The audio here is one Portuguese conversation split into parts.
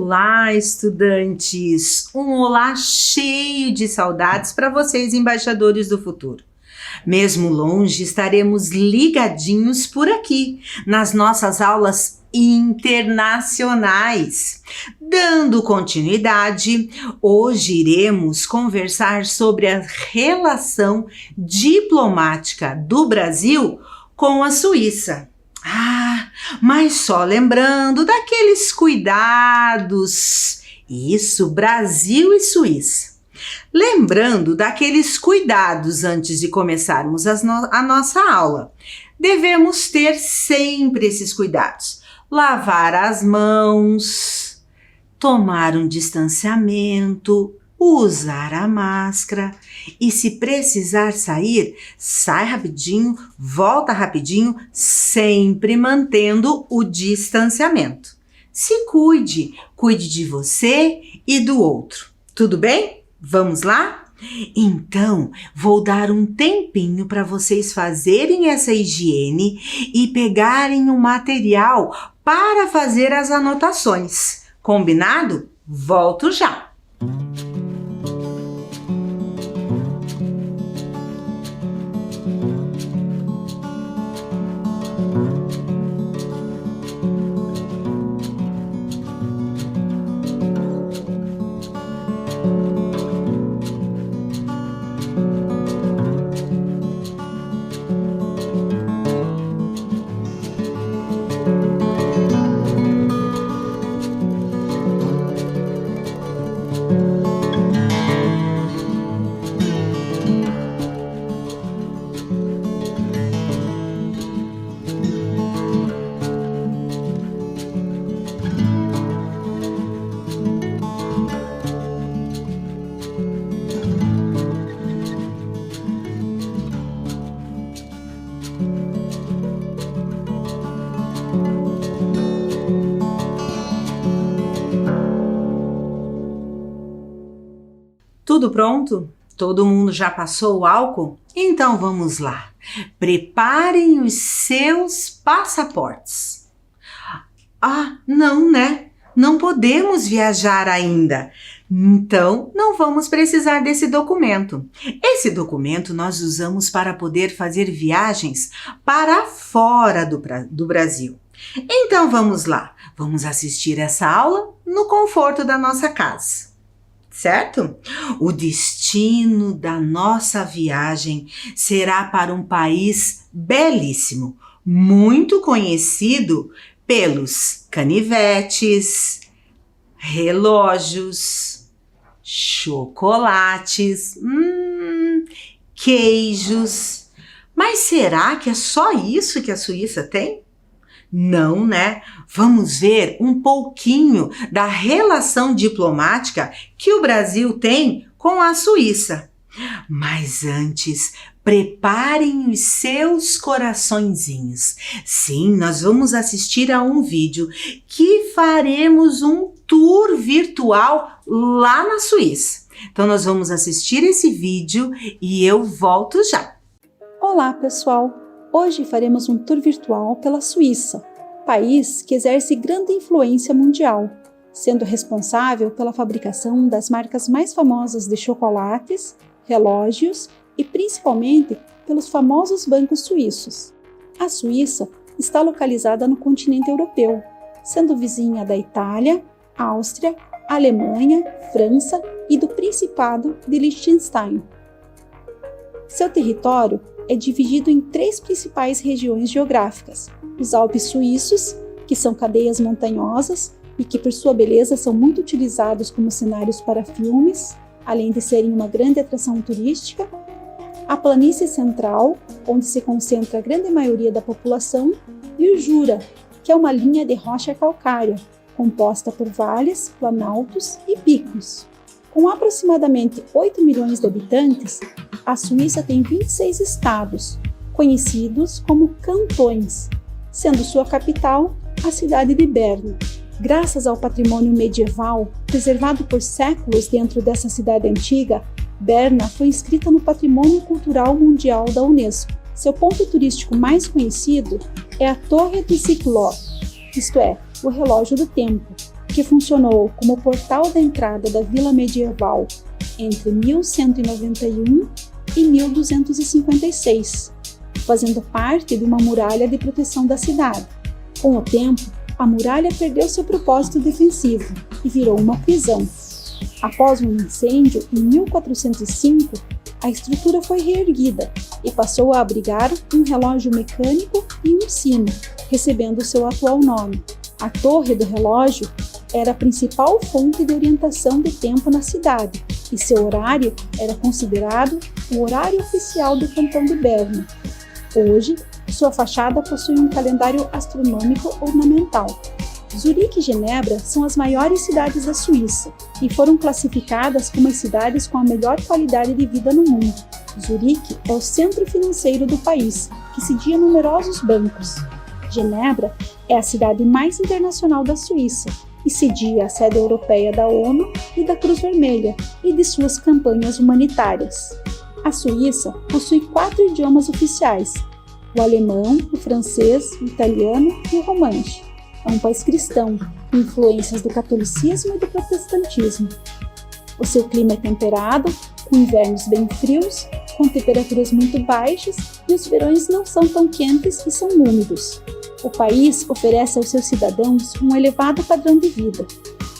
Olá, estudantes! Um olá cheio de saudades para vocês, embaixadores do futuro. Mesmo longe, estaremos ligadinhos por aqui, nas nossas aulas internacionais. Dando continuidade, hoje iremos conversar sobre a relação diplomática do Brasil com a Suíça. Mas só lembrando daqueles cuidados. Isso, Brasil e Suíça. Lembrando daqueles cuidados antes de começarmos a nossa aula. Devemos ter sempre esses cuidados. Lavar as mãos, tomar um distanciamento, usar a máscara e, se precisar sair, sai rapidinho, volta rapidinho, sempre mantendo o distanciamento. Se cuide, cuide de você e do outro. Tudo bem? Vamos lá? Então, vou dar um tempinho para vocês fazerem essa higiene e pegarem o material para fazer as anotações. Combinado? Volto já! Tudo pronto? Todo mundo já passou o álcool? Então vamos lá. Preparem os seus passaportes. Não, né? Não podemos viajar ainda. Então, não vamos precisar desse documento. Esse documento nós usamos para poder fazer viagens para fora do Brasil. Então vamos lá. Vamos assistir essa aula no conforto da nossa casa. Certo? O destino da nossa viagem será para um país belíssimo, muito conhecido pelos canivetes, relógios, chocolates, queijos. Mas será que é só isso que a Suíça tem? Não, né? Vamos ver um pouquinho da relação diplomática que o Brasil tem com a Suíça. Mas antes, preparem os seus coraçõezinhos. Sim, nós vamos assistir a um vídeo que faremos um tour virtual lá na Suíça. Então, nós vamos assistir esse vídeo e eu volto já. Olá, pessoal! Hoje faremos um tour virtual pela Suíça, país que exerce grande influência mundial, sendo responsável pela fabricação das marcas mais famosas de chocolates, relógios e principalmente pelos famosos bancos suíços. A Suíça está localizada no continente europeu, sendo vizinha da Itália, Áustria, Alemanha, França e do Principado de Liechtenstein. Seu território é dividido em 3 principais regiões geográficas: os Alpes suíços, que são cadeias montanhosas e que por sua beleza são muito utilizados como cenários para filmes, além de serem uma grande atração turística; a planície central, onde se concentra a grande maioria da população; e o Jura, que é uma linha de rocha calcária, composta por vales, planaltos e picos. Com aproximadamente 8 milhões de habitantes, a Suíça tem 26 estados, conhecidos como cantões, sendo sua capital a cidade de Berna. Graças ao patrimônio medieval, preservado por séculos dentro dessa cidade antiga, Berna foi inscrita no Patrimônio Cultural Mundial da Unesco. Seu ponto turístico mais conhecido é a Torre de Cyclope, isto é, o relógio do tempo, que funcionou como portal da entrada da vila medieval entre 1191 e 1256, fazendo parte de uma muralha de proteção da cidade. Com o tempo, a muralha perdeu seu propósito defensivo e virou uma prisão. Após um incêndio em 1405, a estrutura foi reerguida e passou a abrigar um relógio mecânico e um sino, recebendo seu atual nome. A torre do relógio era a principal fonte de orientação de tempo na cidade e seu horário era considerado o horário oficial do cantão de Berna. Hoje, sua fachada possui um calendário astronômico ornamental. Zurique e Genebra são as maiores cidades da Suíça e foram classificadas como as cidades com a melhor qualidade de vida no mundo. Zurique é o centro financeiro do país, que cedia numerosos bancos. Genebra é a cidade mais internacional da Suíça e cedia a sede europeia da ONU e da Cruz Vermelha e de suas campanhas humanitárias. A Suíça possui 4 idiomas oficiais: o alemão, o francês, o italiano e o romanche. É um país cristão, com influências do catolicismo e do protestantismo. O seu clima é temperado, com invernos bem frios, com temperaturas muito baixas, e os verões não são tão quentes e são úmidos. O país oferece aos seus cidadãos um elevado padrão de vida.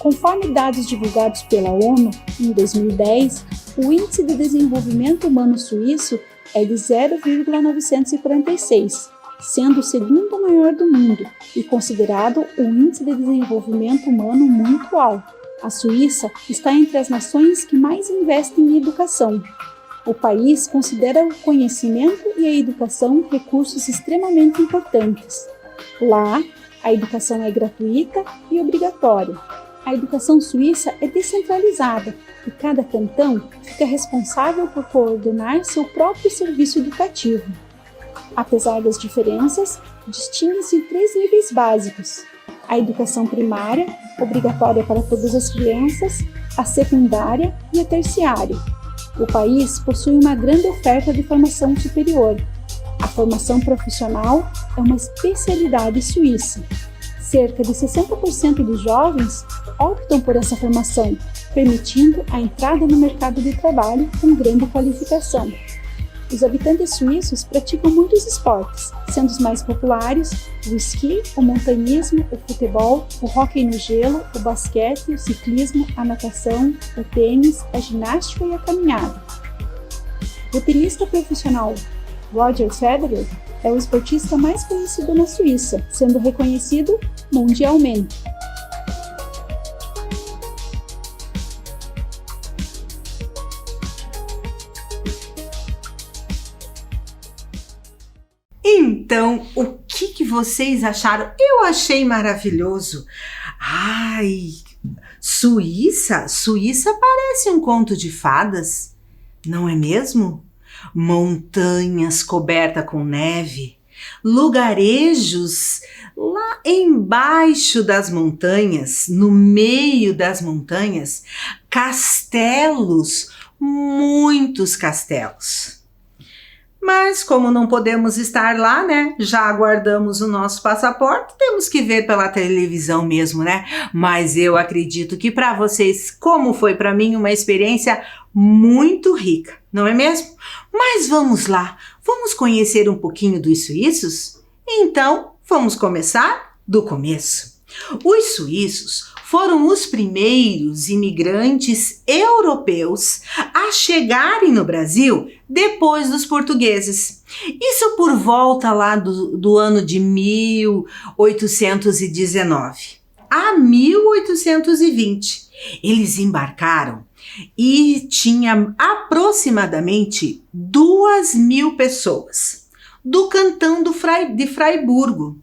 Conforme dados divulgados pela ONU, em 2010, o Índice de Desenvolvimento Humano Suíço é de 0,946, sendo o segundo maior do mundo e considerado um índice de desenvolvimento humano muito alto. A Suíça está entre as nações que mais investem em educação. O país considera o conhecimento e a educação recursos extremamente importantes. Lá, a educação é gratuita e obrigatória. A educação suíça é descentralizada e cada cantão fica responsável por coordenar seu próprio serviço educativo. Apesar das diferenças, distingue-se em 3 níveis básicos: a educação primária, obrigatória para todas as crianças, a secundária e a terciária. O país possui uma grande oferta de formação superior. A formação profissional é uma especialidade suíça. Cerca de 60% dos jovens optam por essa formação, permitindo a entrada no mercado de trabalho com grande qualificação. Os habitantes suíços praticam muitos esportes, sendo os mais populares o esqui, o montanhismo, o futebol, o hóquei no gelo, o basquete, o ciclismo, a natação, o tênis, a ginástica e a caminhada. O tenista profissional Roger Federer é o esportista mais conhecido na Suíça, sendo reconhecido mundialmente. Então, o que vocês acharam? Eu achei maravilhoso. Ai, Suíça? Suíça parece um conto de fadas, não é mesmo? Montanhas cobertas com neve, lugarejos lá embaixo das montanhas, no meio das montanhas, castelos, muitos castelos. Mas como não podemos estar lá, né? Já aguardamos o nosso passaporte, temos que ver pela televisão mesmo, né? Mas eu acredito que para vocês, como foi para mim, uma experiência muito rica, não é mesmo? Mas vamos lá, vamos conhecer um pouquinho dos suíços? Então, vamos começar do começo. Os suíços foram os primeiros imigrantes europeus a chegarem no Brasil depois dos portugueses. Isso por volta lá do ano de 1819 a 1820. Eles embarcaram e tinha aproximadamente 2.000 pessoas do cantão de Fraiburgo.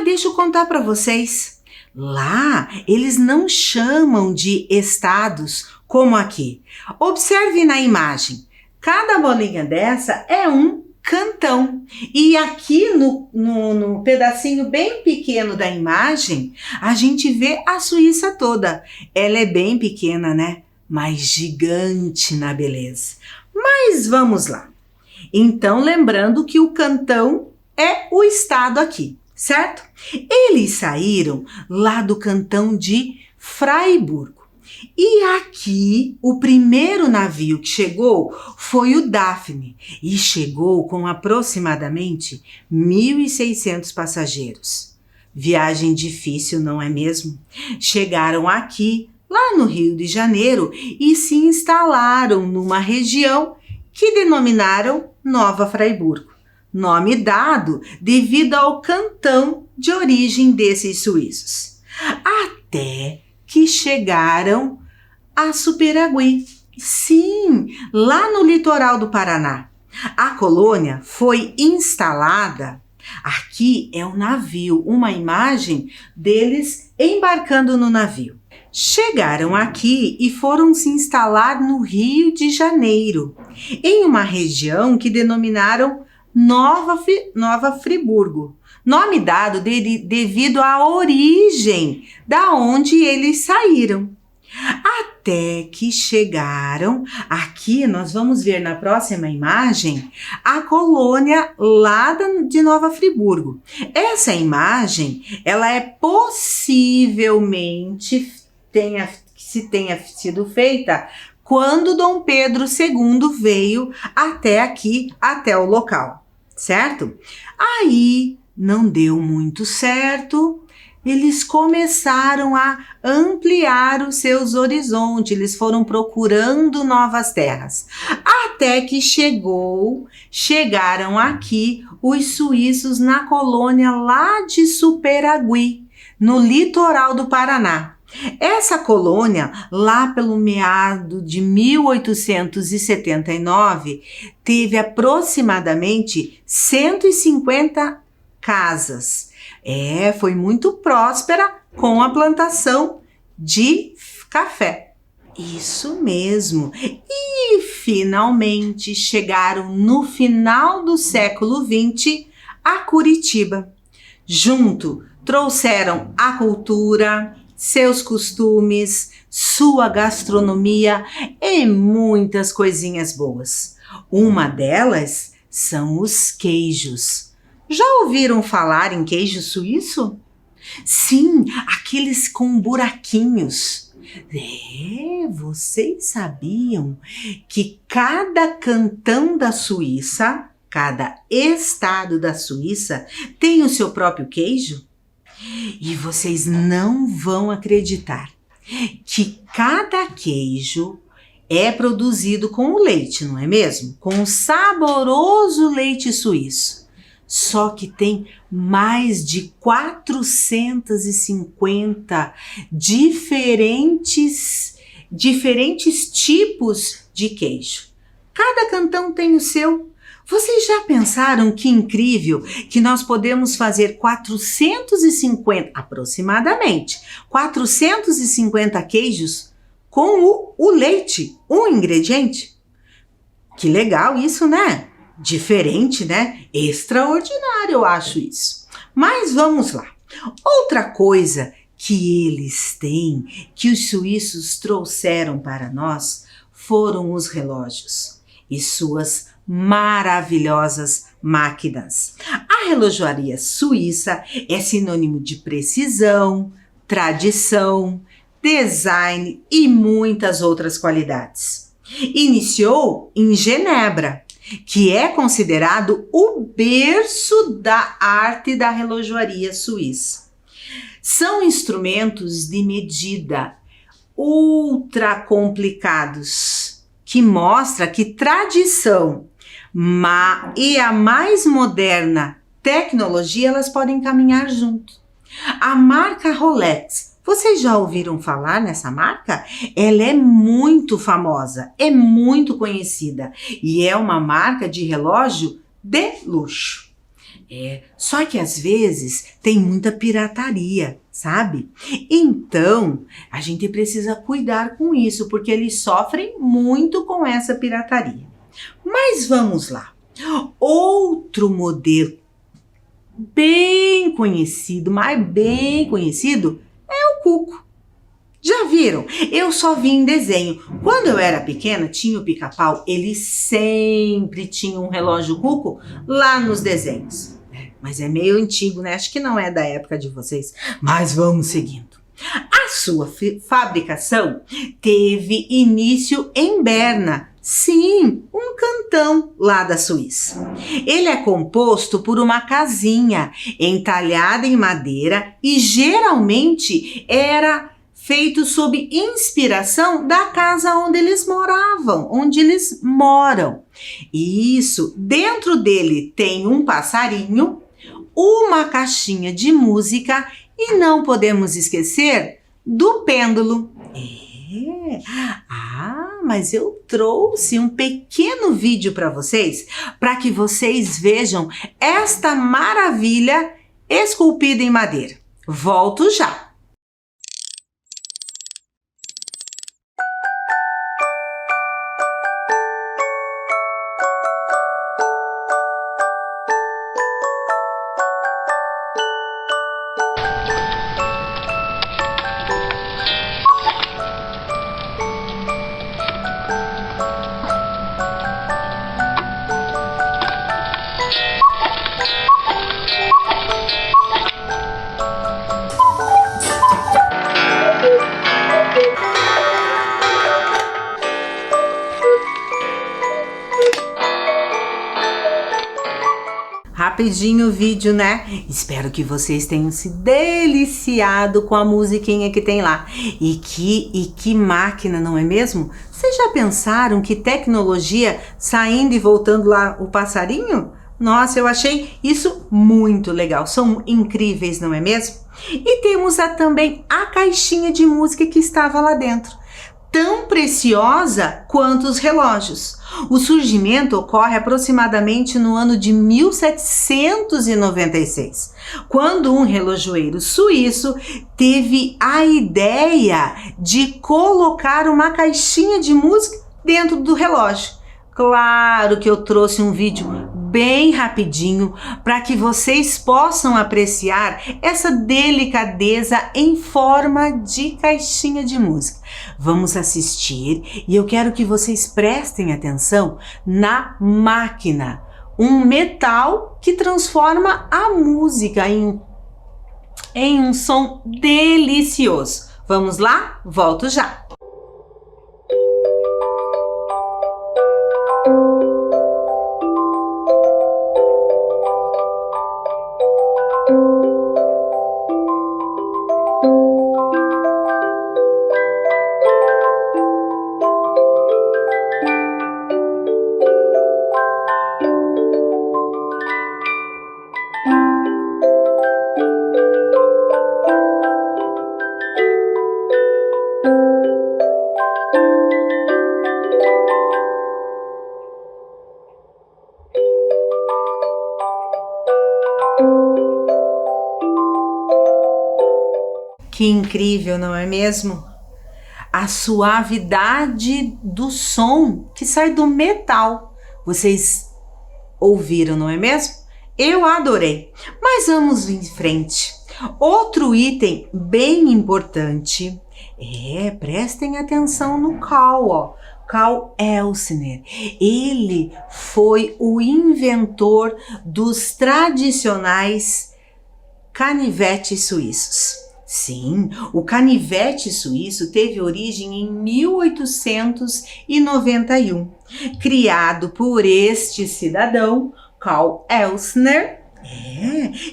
Deixa eu contar para vocês. Lá, eles não chamam de estados como aqui. Observe na imagem. Cada bolinha dessa é um cantão. E aqui no pedacinho bem pequeno da imagem, a gente vê a Suíça toda. Ela é bem pequena, né? Mas gigante na beleza. Mas vamos lá. Então, lembrando que o cantão é o estado aqui, certo? Eles saíram lá do cantão de Fraiburgo. E aqui, o primeiro navio que chegou foi o Daphne e chegou com aproximadamente 1.600 passageiros. Viagem difícil, não é mesmo? Chegaram aqui, lá no Rio de Janeiro, e se instalaram numa região que denominaram Nova Fraiburgo, nome dado devido ao cantão de origem desses suíços. Até que chegaram a Superagui. Sim, lá no litoral do Paraná. A colônia foi instalada. Aqui é um navio, uma imagem deles embarcando no navio. Chegaram aqui e foram se instalar no Rio de Janeiro, em uma região que denominaram Nova Friburgo, nome dado devido à origem da onde eles saíram. Até que chegaram, aqui nós vamos ver na próxima imagem, a colônia lá de Nova Friburgo. Essa imagem, ela é possivelmente tenha sido feita quando Dom Pedro II veio até aqui, até o local, certo? Aí não deu muito certo, eles começaram a ampliar os seus horizontes, eles foram procurando novas terras, até que chegaram aqui os suíços na colônia lá de Superagui, no litoral do Paraná. Essa colônia, lá pelo meado de 1879, teve aproximadamente 150 casas. Foi muito próspera com a plantação de café. Isso mesmo. E finalmente chegaram no final do século XX a Curitiba. Junto trouxeram a cultura, seus costumes, sua gastronomia e muitas coisinhas boas. Uma delas são os queijos. Já ouviram falar em queijo suíço? Sim, aqueles com buraquinhos. Vocês sabiam que cada cantão da Suíça, cada estado da Suíça tem o seu próprio queijo? E vocês não vão acreditar que cada queijo é produzido com o leite, não é mesmo? Com o saboroso leite suíço. Só que tem mais de 450 diferentes tipos de queijo. Cada cantão tem o seu. Vocês já pensaram que incrível que nós podemos fazer aproximadamente 450 queijos com o leite, um ingrediente? Que legal isso, né? Diferente, né? Extraordinário, eu acho isso. Mas vamos lá. Outra coisa que eles têm, que os suíços trouxeram para nós, foram os relógios e suas maravilhosas máquinas. A relojoaria suíça é sinônimo de precisão, tradição, design e muitas outras qualidades. Iniciou em Genebra, que é considerado o berço da arte da relojoaria suíça. São instrumentos de medida ultra complicados, que mostra que tradição e a mais moderna tecnologia, elas podem caminhar junto. A marca Rolex, vocês já ouviram falar nessa marca? Ela é muito famosa, é muito conhecida e é uma marca de relógio de luxo. Só que às vezes tem muita pirataria, sabe? Então, a gente precisa cuidar com isso, porque eles sofrem muito com essa pirataria. Mas vamos lá. Outro modelo bem conhecido, mas bem conhecido, é o cuco. Já viram? Eu só vi em desenho. Quando eu era pequena, tinha o Pica-Pau, ele sempre tinha um relógio cuco lá nos desenhos. Mas é meio antigo, né? Acho que não é da época de vocês. Mas vamos seguindo. A sua fabricação teve início em Berna, sim, um cantão lá da Suíça. Ele é composto por uma casinha entalhada em madeira e geralmente era feito sob inspiração da casa onde eles moravam, onde eles moram. Isso, dentro dele tem um passarinho, uma caixinha de música e não podemos esquecer do pêndulo. Mas eu trouxe um pequeno vídeo para vocês vejam esta maravilha esculpida em madeira. Volto já! Rapidinho o vídeo, né? Espero que vocês tenham se deliciado com a musiquinha que tem lá. E que máquina, não é mesmo? Vocês já pensaram que tecnologia saindo e voltando lá o passarinho? Nossa, eu achei isso muito legal. São incríveis, não é mesmo? E temos também a caixinha de música que estava lá dentro, tão preciosa quanto os relógios. O surgimento ocorre aproximadamente no ano de 1796, quando um relojoeiro suíço teve a ideia de colocar uma caixinha de música dentro do relógio. Claro que eu trouxe um vídeo bem rapidinho para que vocês possam apreciar essa delicadeza em forma de caixinha de música. Vamos assistir e eu quero que vocês prestem atenção na máquina, um metal que transforma a música em um som delicioso. Vamos lá? Volto já! Que incrível, não é mesmo? A suavidade do som que sai do metal. Vocês ouviram, não é mesmo? Eu adorei. Mas vamos em frente. Outro item bem importante prestem atenção no Carl, ó. Carl Elsner. Ele foi o inventor dos tradicionais canivetes suíços. Sim, o canivete suíço teve origem em 1891, criado por este cidadão, Carl Elsner,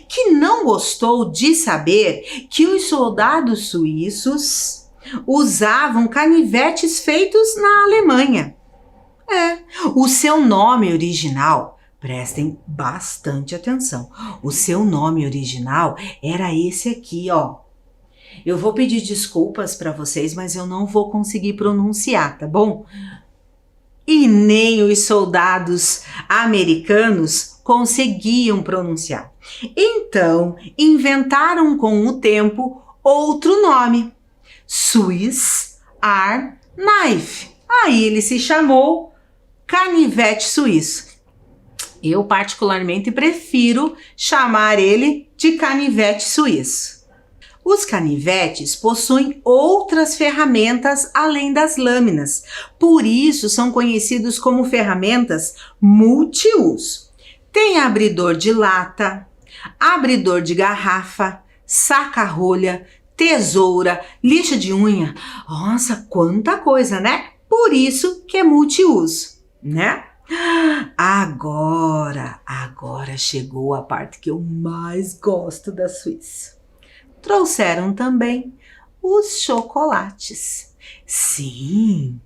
que não gostou de saber que os soldados suíços usavam canivetes feitos na Alemanha. O seu nome original, prestem bastante atenção, o seu nome original era esse aqui, ó. Eu vou pedir desculpas para vocês, mas eu não vou conseguir pronunciar, tá bom? E nem os soldados americanos conseguiam pronunciar. Então, inventaram com o tempo outro nome, Swiss Army Knife. Aí ele se chamou canivete suíço. Eu particularmente prefiro chamar ele de canivete suíço. Os canivetes possuem outras ferramentas além das lâminas, por isso são conhecidos como ferramentas multiuso. Tem abridor de lata, abridor de garrafa, saca-rolha, tesoura, lixa de unha. Nossa, quanta coisa, né? Por isso que é multiuso, né? Agora chegou a parte que eu mais gosto da Suíça. Trouxeram também os chocolates. Sim,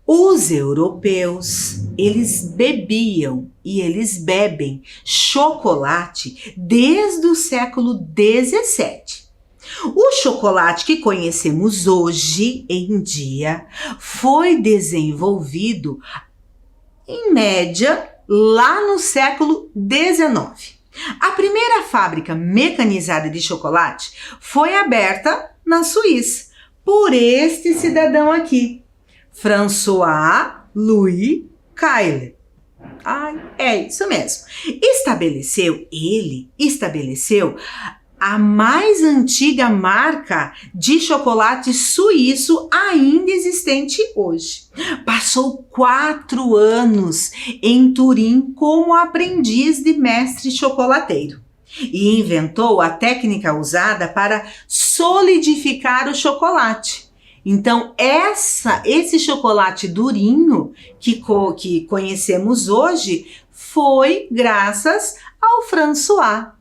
os europeus, eles bebiam e eles bebem chocolate desde o século XVII. O chocolate que conhecemos hoje em dia foi desenvolvido, em média, lá no século XIX. A primeira fábrica mecanizada de chocolate foi aberta na Suíça por este cidadão aqui, François Louis Caille. É isso mesmo. Ele estabeleceu a mais antiga marca de chocolate suíço ainda existente hoje. Passou 4 anos em Turim como aprendiz de mestre chocolateiro e inventou a técnica usada para solidificar o chocolate. Então, esse chocolate durinho que conhecemos hoje foi graças ao François.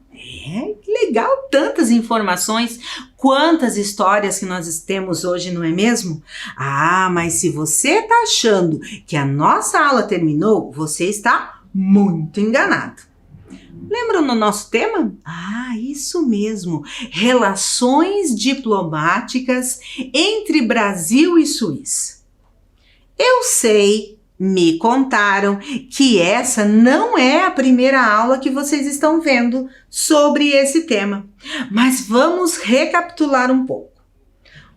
Que legal, tantas informações, quantas histórias que nós temos hoje, não é mesmo? Mas se você está achando que a nossa aula terminou, você está muito enganado. Lembram no nosso tema? Isso mesmo, relações diplomáticas entre Brasil e Suíça. Eu sei, me contaram que essa não é a primeira aula que vocês estão vendo sobre esse tema, mas vamos recapitular um pouco.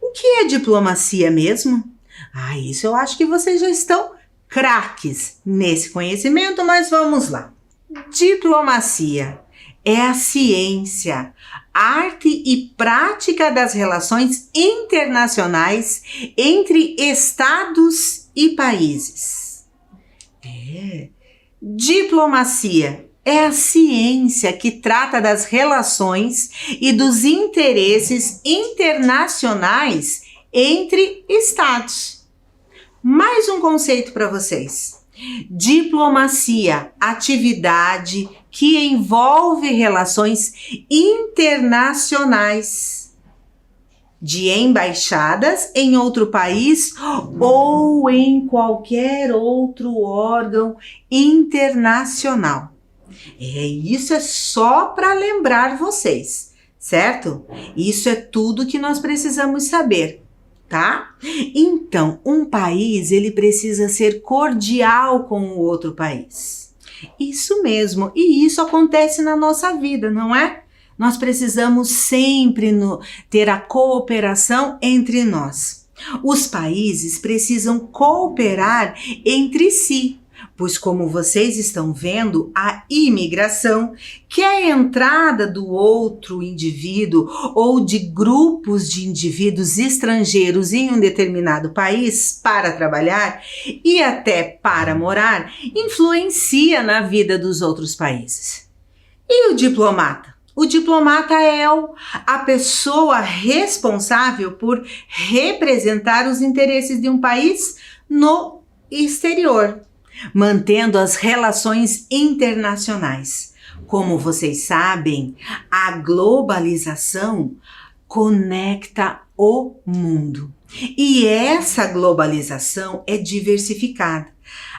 O que é diplomacia mesmo? Isso eu acho que vocês já estão craques nesse conhecimento, mas vamos lá. Diplomacia é a ciência, arte e prática das relações internacionais entre estados e países. Diplomacia é a ciência que trata das relações e dos interesses internacionais entre estados. Mais um conceito para vocês. Diplomacia, atividade que envolve relações internacionais de embaixadas em outro país ou em qualquer outro órgão internacional. Isso é só para lembrar vocês, certo? Isso é tudo que nós precisamos saber, tá? Então, um país, ele precisa ser cordial com o outro país. Isso mesmo, e isso acontece na nossa vida, não é? Nós precisamos sempre ter a cooperação entre nós. Os países precisam cooperar entre si, pois como vocês estão vendo, a imigração, que é a entrada do outro indivíduo ou de grupos de indivíduos estrangeiros em um determinado país para trabalhar e até para morar, influencia na vida dos outros países. E o diplomata? O diplomata é a pessoa responsável por representar os interesses de um país no exterior, mantendo as relações internacionais. Como vocês sabem, a globalização conecta o mundo. E essa globalização é diversificada,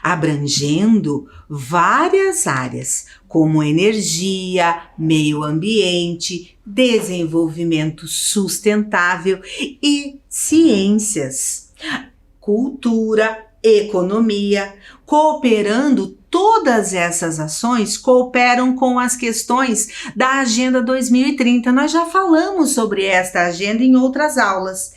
abrangendo várias áreas, como energia, meio ambiente, desenvolvimento sustentável e ciências, cultura, economia. Cooperando, todas essas ações cooperam com as questões da Agenda 2030. Nós já falamos sobre esta agenda em outras aulas.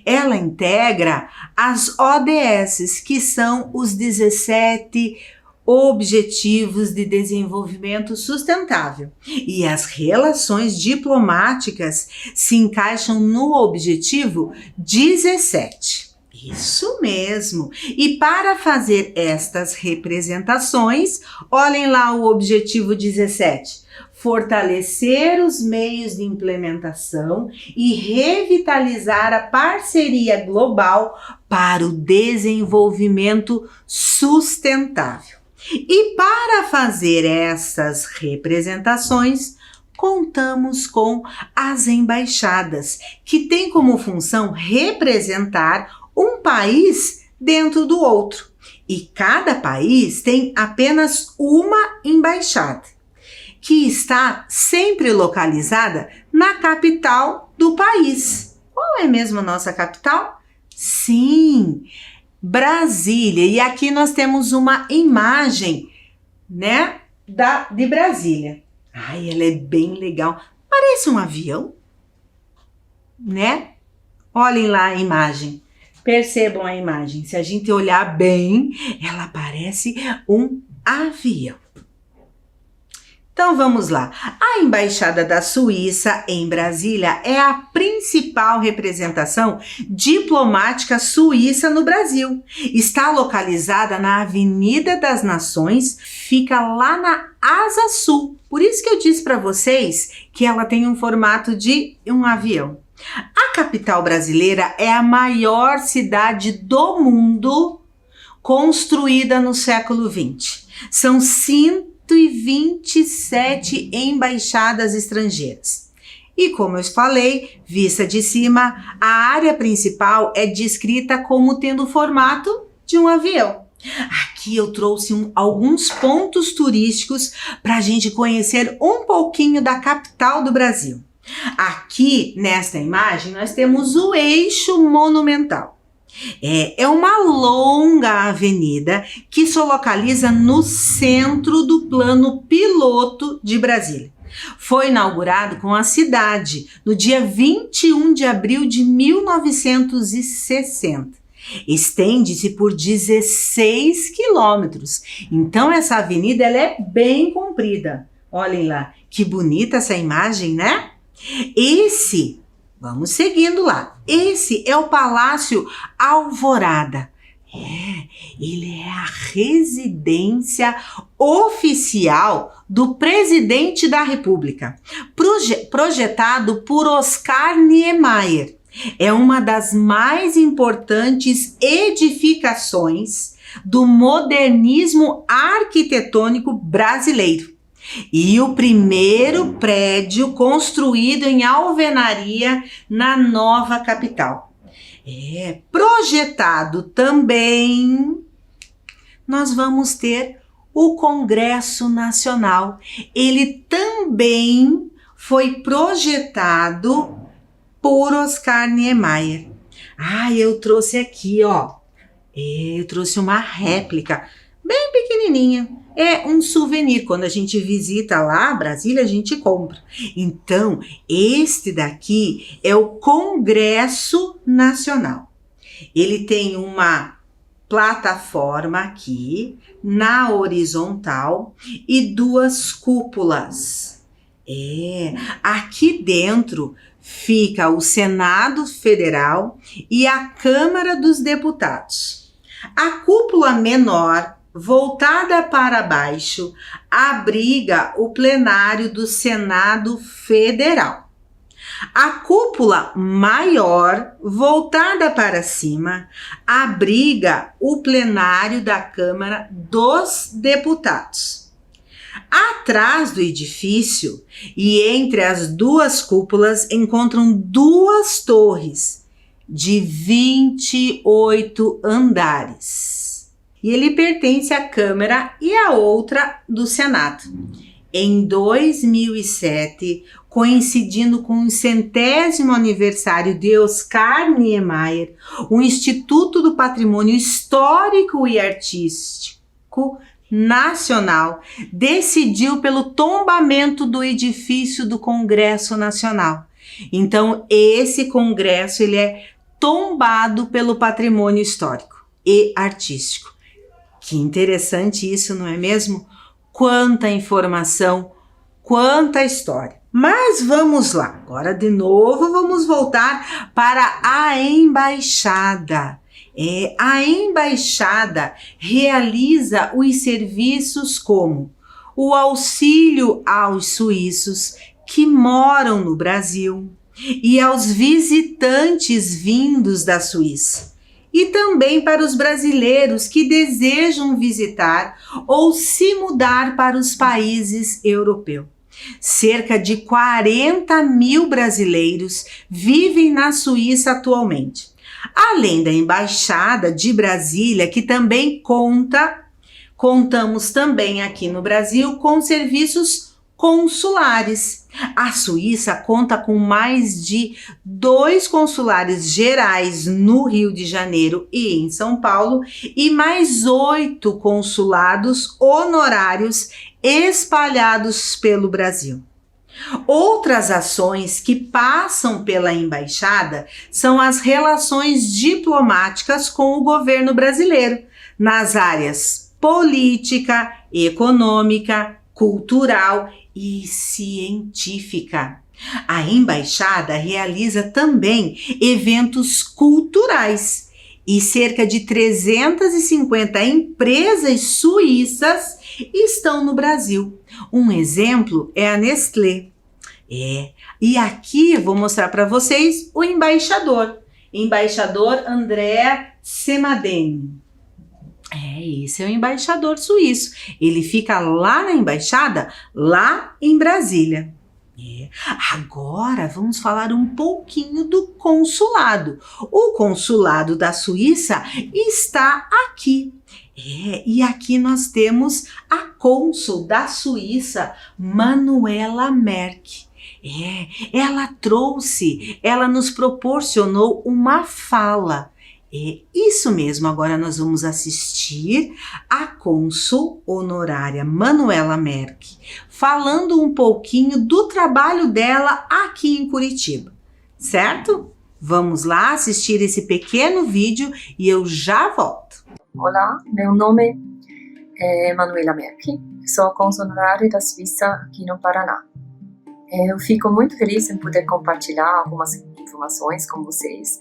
Ela integra as ODS, que são os 17 Objetivos de Desenvolvimento Sustentável. E as relações diplomáticas se encaixam no objetivo 17. Isso mesmo. E para fazer estas representações, olhem lá o objetivo 17. Fortalecer os meios de implementação e revitalizar a parceria global para o desenvolvimento sustentável. E para fazer essas representações, contamos com as embaixadas, que têm como função representar um país dentro do outro. E cada país tem apenas uma embaixada, que está sempre localizada na capital do país. Qual é mesmo a nossa capital? Sim, Brasília. E aqui nós temos uma imagem, né, de Brasília. Ai, ela é bem legal. Parece um avião, né? Olhem lá a imagem. Percebam a imagem. Se a gente olhar bem, ela parece um avião. Então vamos lá. A Embaixada da Suíça em Brasília é a principal representação diplomática suíça no Brasil. Está localizada na Avenida das Nações, fica lá na Asa Sul. Por isso que eu disse para vocês que ela tem um formato de um avião. A capital brasileira é a maior cidade do mundo construída no século XX. São 127 embaixadas estrangeiras. E como eu falei, vista de cima, a área principal é descrita como tendo o formato de um avião. Aqui eu trouxe alguns pontos turísticos para a gente conhecer um pouquinho da capital do Brasil. Aqui, nesta imagem, nós temos o Eixo Monumental. É uma longa avenida que se localiza no centro do plano piloto de Brasília. Foi inaugurado com a cidade no dia 21 de abril de 1960. Estende-se por 16 quilômetros. Então, essa avenida ela é bem comprida. Olhem lá, que bonita essa imagem, né? Vamos seguindo lá. Esse é o Palácio Alvorada. Ele é a residência oficial do presidente da República, projetado por Oscar Niemeyer. É uma das mais importantes edificações do modernismo arquitetônico brasileiro. E o primeiro prédio construído em alvenaria na nova capital. Projetado também, nós vamos ter o Congresso Nacional. Ele também foi projetado por Oscar Niemeyer. Eu trouxe aqui, ó. Eu trouxe uma réplica bem pequenininha. É um souvenir. Quando a gente visita lá Brasília, a gente compra. Então, este daqui é o Congresso Nacional. Ele tem uma plataforma aqui na horizontal e duas cúpulas. Aqui dentro fica o Senado Federal e a Câmara dos Deputados. A cúpula menor, voltada para baixo, abriga o plenário do Senado Federal. A cúpula maior, voltada para cima, abriga o plenário da Câmara dos Deputados. Atrás do edifício e entre as duas cúpulas encontram duas torres de 28 andares. E ele pertence à Câmara e a outra do Senado. Em 2007, coincidindo com o 100º aniversário de Oscar Niemeyer, o Instituto do Patrimônio Histórico e Artístico Nacional decidiu pelo tombamento do edifício do Congresso Nacional. Então, esse congresso ele é tombado pelo patrimônio histórico e artístico. Que interessante isso, não é mesmo? Quanta informação, quanta história. Mas vamos lá, agora de novo vamos voltar para a embaixada. A embaixada realiza os serviços como o auxílio aos suíços que moram no Brasil e aos visitantes vindos da Suíça, e também para os brasileiros que desejam visitar ou se mudar para os países europeus. Cerca de 40 mil brasileiros vivem na Suíça atualmente. Além da Embaixada de Brasília, que também contamos também aqui no Brasil com serviços consulares. A Suíça conta com mais de 2 consulares gerais no Rio de Janeiro e em São Paulo e mais 8 consulados honorários espalhados pelo Brasil. Outras ações que passam pela embaixada são as relações diplomáticas com o governo brasileiro, nas áreas política, econômica, cultural e científica. A embaixada realiza também eventos culturais e cerca de 350 empresas suíças estão no Brasil. Um exemplo é a Nestlé. E aqui vou mostrar para vocês o embaixador André Semadeni. Esse é o embaixador suíço. Ele fica lá na embaixada, lá em Brasília. Agora vamos falar um pouquinho do consulado. O consulado da Suíça está aqui. E aqui nós temos a cônsul da Suíça, Manuela Merck. Ela nos proporcionou uma fala. Isso mesmo, agora nós vamos assistir a cônsul honorária Manuela Merck falando um pouquinho do trabalho dela aqui em Curitiba, certo? Vamos lá assistir esse pequeno vídeo e eu já volto. Olá, meu nome é Manuela Merck, sou cônsul honorária da Suíça aqui no Paraná. Eu fico muito feliz em poder compartilhar algumas informações com vocês.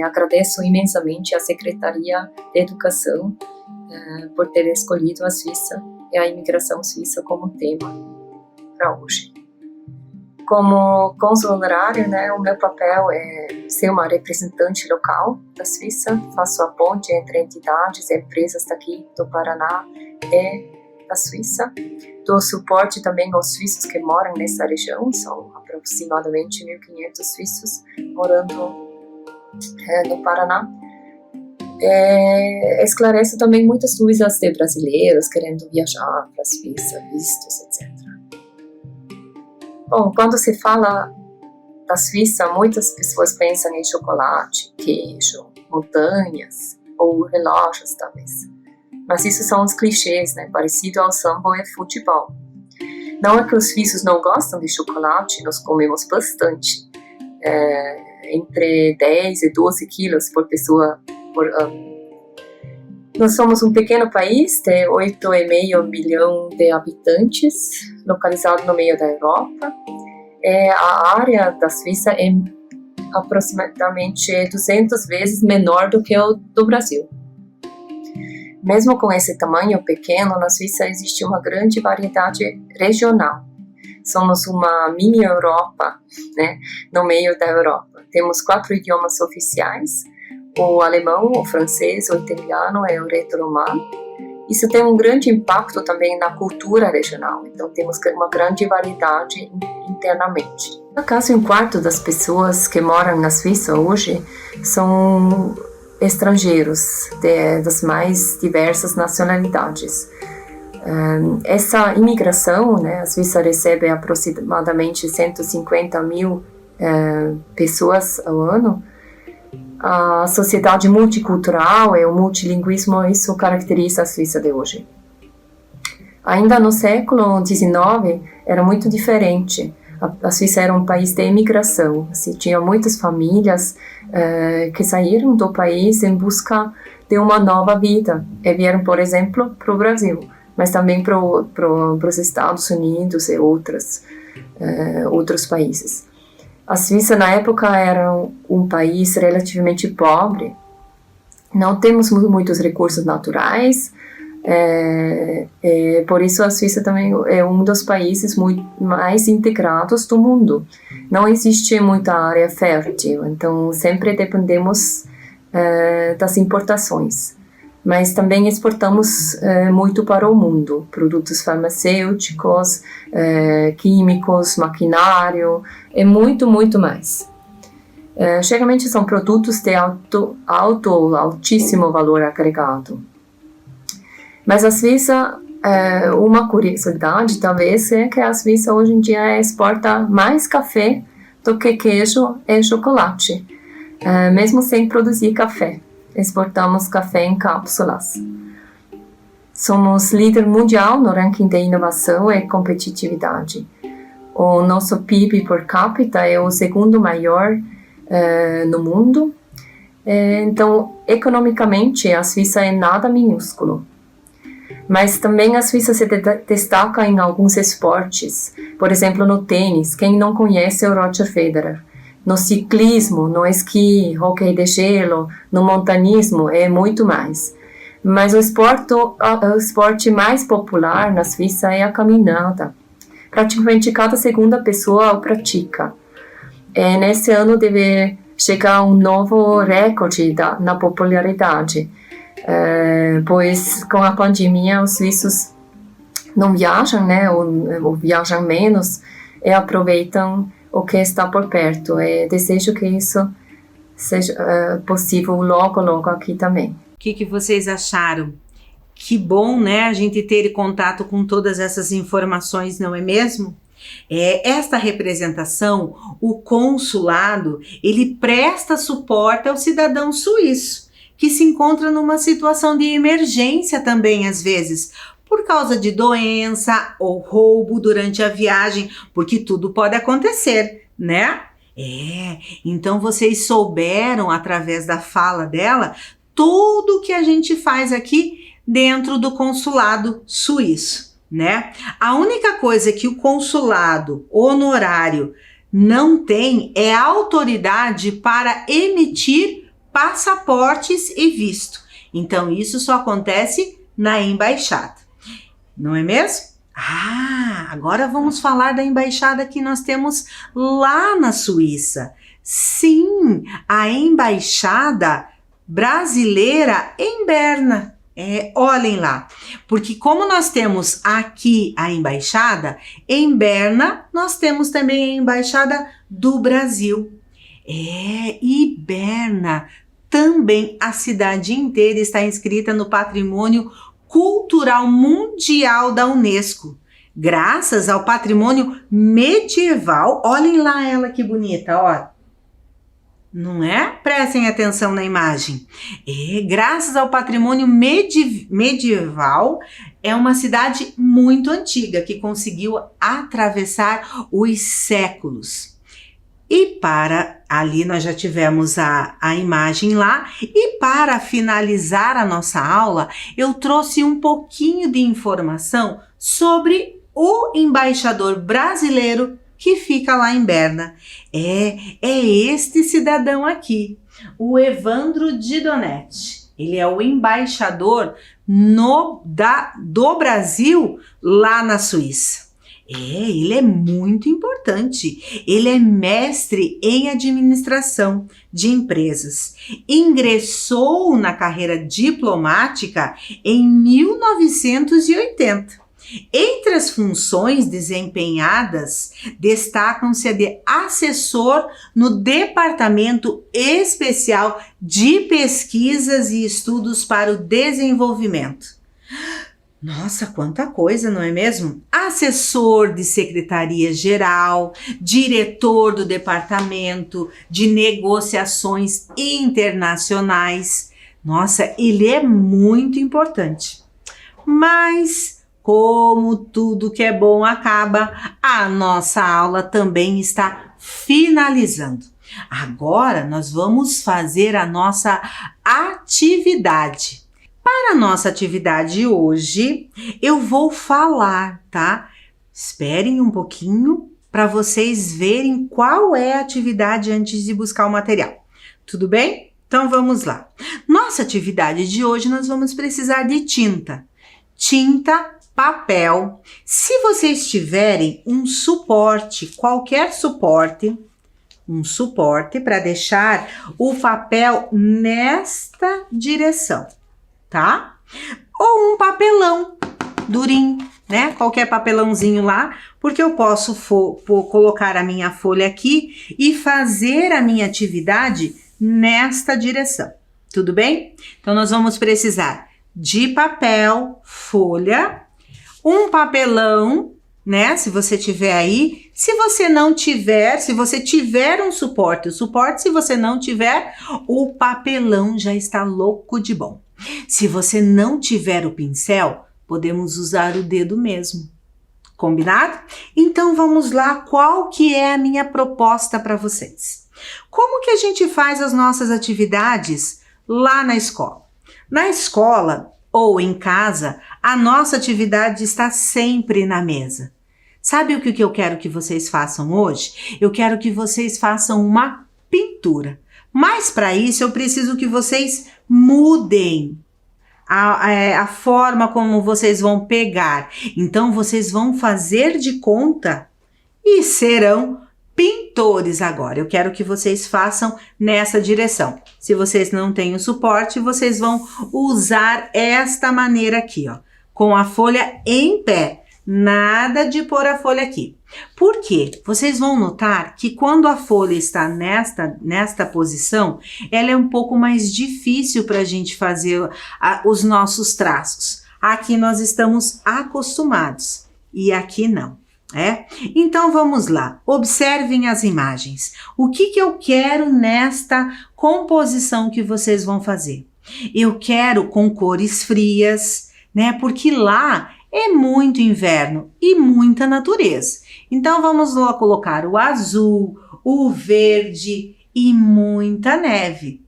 Agradeço imensamente à Secretaria de Educação por ter escolhido a Suíça e a imigração suíça como tema para hoje. Como cônsul honorário, o meu papel é ser uma representante local da Suíça, faço a ponte entre entidades e empresas daqui do Paraná e da Suíça. Dou suporte também aos suíços que moram nessa região, são aproximadamente 1.500 suíços morando no Paraná. Esclareço também muitas dúvidas de brasileiros querendo viajar para a Suíça, vistos, etc. Bom, quando se fala da Suíça, muitas pessoas pensam em chocolate, queijo, montanhas ou relógios, talvez. Mas isso são os clichês, parecido ao samba e futebol. Não é que os suíços não gostam de chocolate, nós comemos bastante, entre 10 e 12 quilos por pessoa por ano. Nós somos um pequeno país de 8,5 milhão de habitantes, localizado no meio da Europa. A área da Suíça é aproximadamente 200 vezes menor do que o do Brasil. Mesmo com esse tamanho pequeno, na Suíça existe uma grande variedade regional. Somos uma mini-Europa, no meio da Europa. Temos 4 idiomas oficiais, o alemão, o francês, o italiano e o reto-romano. Isso tem um grande impacto também na cultura regional, então temos uma grande variedade internamente. Quase 1/4 das pessoas que moram na Suíça hoje são estrangeiros das mais diversas nacionalidades. Essa imigração, a Suíça recebe aproximadamente 150 mil pessoas ao ano. A sociedade multicultural e o multilinguismo, isso caracteriza a Suíça de hoje. Ainda no século XIX era muito diferente. A Suíça era um país de imigração. Tinha muitas famílias que saíram do país em busca de uma nova vida e vieram, por exemplo, para o Brasil, mas também para os Estados Unidos e outros países. A Suíça, na época, era um país relativamente pobre, Não temos muitos recursos naturais, por isso a Suíça também é um dos países mais integrados do mundo. Não existe muita área fértil, então sempre dependemos das importações. Mas também exportamos muito para o mundo, produtos farmacêuticos, químicos, maquinário, e muito, muito mais. Geralmente são produtos de altíssimo valor agregado. Mas a Suíça, uma curiosidade talvez é que a Suíça hoje em dia exporta mais café do que queijo e chocolate, mesmo sem produzir café. Exportamos café em cápsulas. Somos líder mundial no ranking de inovação e competitividade. O nosso PIB por capita é o segundo maior no mundo. Então, economicamente, a Suíça é nada minúsculo. Mas também a Suíça se destaca em alguns esportes. Por exemplo, no tênis. Quem não conhece é o Roger Federer. No ciclismo, no esqui, hóquei de gelo, no montanismo é muito mais. Mas o esporte mais popular na Suíça é a caminhada. Praticamente cada segunda pessoa o pratica. Nesse ano deve chegar um novo recorde na popularidade, pois com a pandemia os suíços não viajam, né, ou viajam menos e aproveitam o que está por perto. Desejo que isso seja possível logo, logo aqui também. O que vocês acharam? Que bom, né, a gente ter contato com todas essas informações, não é mesmo? Esta representação, o consulado, ele presta suporte ao cidadão suíço, que se encontra numa situação de emergência também, às vezes, por causa de doença ou roubo durante a viagem, porque tudo pode acontecer, né? Então vocês souberam, através da fala dela, tudo o que a gente faz aqui dentro do consulado suíço, né? A única coisa que o consulado honorário não tem é autoridade para emitir passaportes e visto. Então isso só acontece na embaixada. Não é mesmo? Agora vamos falar da embaixada que nós temos lá na Suíça. Sim, a embaixada brasileira em Berna. Olhem lá, porque como nós temos aqui a embaixada, em Berna nós temos também a embaixada do Brasil. E Berna também, a cidade inteira está inscrita no Patrimônio Cultural Mundial da Unesco, graças ao patrimônio medieval. Olhem lá ela que bonita, ó. Não é? Prestem atenção na imagem. Graças ao patrimônio medieval, é uma cidade muito antiga que conseguiu atravessar os séculos. E ali nós já tivemos a imagem lá, e para finalizar a nossa aula, eu trouxe um pouquinho de informação sobre o embaixador brasileiro que fica lá em Berna. Este cidadão aqui, o Evandro Didonetti. Ele é o embaixador do Brasil lá na Suíça. Ele é muito importante. Ele é mestre em administração de empresas. Ingressou na carreira diplomática em 1980. Entre as funções desempenhadas, destacam-se a de assessor no Departamento Especial de Pesquisas e Estudos para o Desenvolvimento. Nossa, quanta coisa, não é mesmo? Assessor de Secretaria-Geral, diretor do Departamento de Negociações Internacionais. Nossa, ele é muito importante. Mas como tudo que é bom acaba, a nossa aula também está finalizando. Agora nós vamos fazer a nossa atividade. Para a nossa atividade hoje, eu vou falar, tá? Esperem um pouquinho para vocês verem qual é a atividade antes de buscar o material. Tudo bem? Então vamos lá. Nossa atividade de hoje nós vamos precisar de tinta. Tinta, papel. Se vocês tiverem um suporte, qualquer suporte, um suporte para deixar o papel nesta direção, tá? Ou um papelão durinho, né? Qualquer papelãozinho lá, porque eu posso colocar a minha folha aqui e fazer a minha atividade nesta direção, tudo bem? Então, nós vamos precisar de papel, folha, um papelão, né? Se você tiver aí. Se você não tiver, se você tiver um suporte, o suporte, se você não tiver, o papelão já está louco de bom. Se você não tiver o pincel, podemos usar o dedo mesmo. Combinado? Então vamos lá, qual que é a minha proposta para vocês? Como que a gente faz as nossas atividades lá na escola? Na escola ou em casa, a nossa atividade está sempre na mesa. Sabe o que eu quero que vocês façam hoje? Eu quero que vocês façam uma pintura. Mas para isso eu preciso que vocês mudem a forma como vocês vão pegar. Então vocês vão fazer de conta e serão pintores agora. Eu quero que vocês façam nessa direção. Se vocês não têm o suporte, vocês vão usar esta maneira aqui, ó, com a folha em pé. Nada de pôr a folha aqui. Por quê? Vocês vão notar que quando a folha está nesta posição, ela é um pouco mais difícil para a gente fazer os nossos traços. Aqui nós estamos acostumados e aqui não. Então vamos lá, observem as imagens. O que eu quero nesta composição que vocês vão fazer? Eu quero com cores frias, né? Porque lá é muito inverno e muita natureza. Então vamos lá colocar o azul, o verde e muita neve,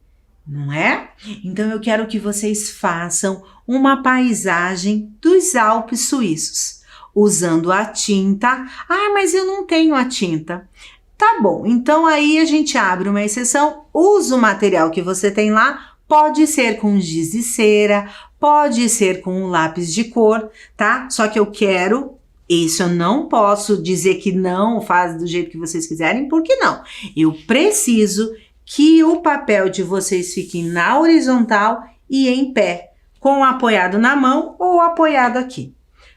não é? Então eu quero que vocês façam uma paisagem dos Alpes suíços, usando a tinta. Ah, mas eu não tenho a tinta. Tá bom, então aí a gente abre uma exceção, usa o material que você tem lá, pode ser com giz de cera, pode ser com um lápis de cor, tá? Só que eu quero, isso eu não posso dizer que não, faz do jeito que vocês quiserem, porque não? Eu preciso que o papel de vocês fique na horizontal e em pé, com apoiado na mão ou apoiado aqui.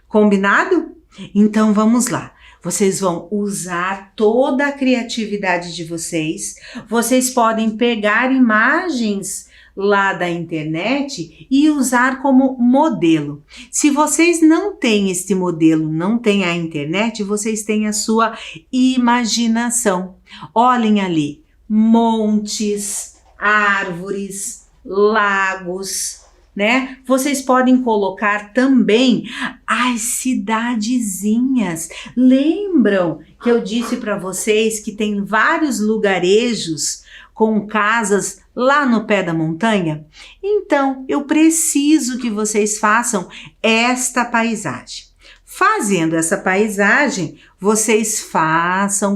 Combinado? Então vamos lá. Vocês vão usar toda a criatividade de vocês. Vocês podem pegar imagens lá da internet e usar como modelo. Se vocês não têm este modelo, não têm a internet, vocês têm a sua imaginação. Olhem ali, montes, árvores, lagos, né? Vocês podem colocar também as cidadezinhas. Lembram que eu disse para vocês que tem vários lugarejos com casas lá no pé da montanha? Então, eu preciso que vocês façam esta paisagem. Fazendo essa paisagem, vocês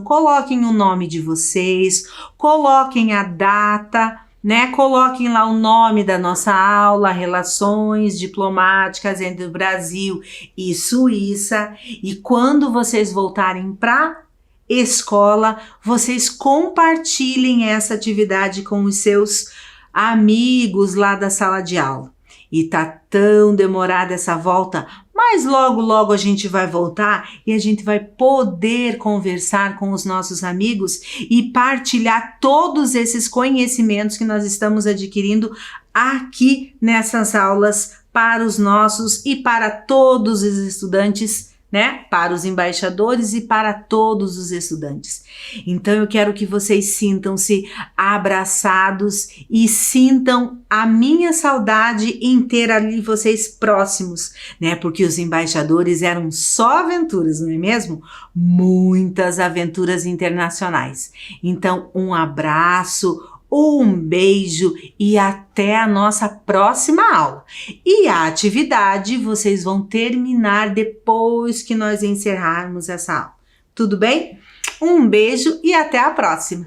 coloquem o nome de vocês, coloquem a data, né? Coloquem lá o nome da nossa aula, relações diplomáticas entre o Brasil e Suíça. E quando vocês voltarem para escola, vocês compartilhem essa atividade com os seus amigos lá da sala de aula. E tá tão demorada essa volta, mas logo a gente vai voltar e a gente vai poder conversar com os nossos amigos e partilhar todos esses conhecimentos que nós estamos adquirindo aqui nessas aulas para os nossos e para todos os estudantes, né? Para os embaixadores e para todos os estudantes. Então eu quero que vocês sintam-se abraçados e sintam a minha saudade em ter ali vocês próximos, né? Porque os embaixadores eram só aventuras, não é mesmo? Muitas aventuras internacionais. Então um abraço, um beijo e até a nossa próxima aula. E a atividade vocês vão terminar depois que nós encerrarmos essa aula. Tudo bem? Um beijo e até a próxima!